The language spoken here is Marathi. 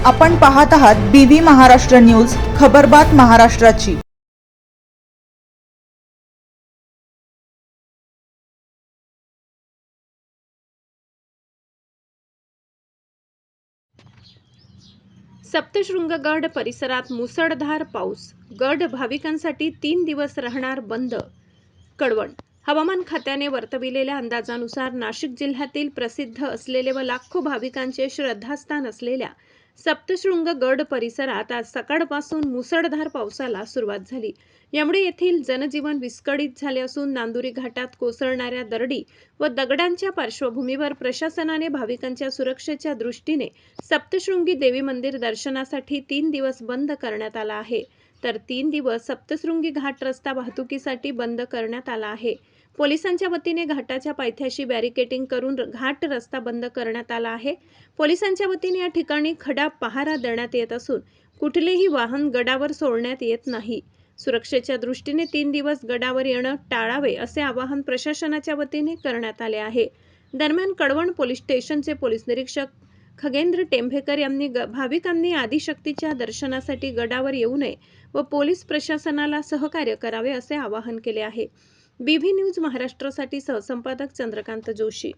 आपण पाहत आहात BV महाराष्ट्र न्यूज, खबरबात महाराष्ट्राची। सप्तशृंगगड परिसरात मुसळधार पाऊस, गड भाविकांसाठी 3 दिवस राहणार बंद। कळवण हवामान खात्याने वर्तविलेल्या अंदाजानुसार नाशिक जिल्ह्यातील प्रसिद्ध असलेले व लाखो भाविकांचे श्रद्धास्थान असलेल्या सप्तशृंग गड परिसरात आज सकाळपासून मुसळधार पावसाला सुरुवात झाली। यामुळे येथील जनजीवन विस्कळीत झाले असून नांदुरी घाटात कोसळणाऱ्या दरडी व दगडांच्या पार्श्वभूमीवर प्रशासनाने भाविकांच्या सुरक्षेच्या दृष्टीने सप्तशृंगी देवी मंदिर दर्शनासाठी 3 दिवस बंद करण्यात आला आहे। तर 3 दिवस सप्तशृंगी घाट रस्ता वाहतुकीसाठी बंद करण्यात आला आहे। पोलिसांच्या वतीने घाटाच्या पायथ्याशी बॅरिकेडिंग करून घाट रस्ता बंद करण्यात आला आहे। पोलिसांच्या वतीने या ठिकाणी खडा पहारा देण्यात येत असून कुठलेही वाहन गडावर सोडण्यात येत नाही। सुरक्षेच्या दृष्टीने 3 दिवस गडावर येणं टाळावे असे आवाहन प्रशासनाच्या वतीने करण्यात आले आहे। दरम्यान कळवण पोलीस स्टेशनचे पोलीस निरीक्षक खगेंद्र टेंभेकर यांनी भाविकांनी आदिशक्तीच्या दर्शनासाठी गडावर येऊ नये व पोलीस प्रशासनाला सहकार्य करावे असे आवाहन केले आहे। BV न्यूज महाराष्ट्रासाठी सहसंपादक चंद्रकांत जोशी।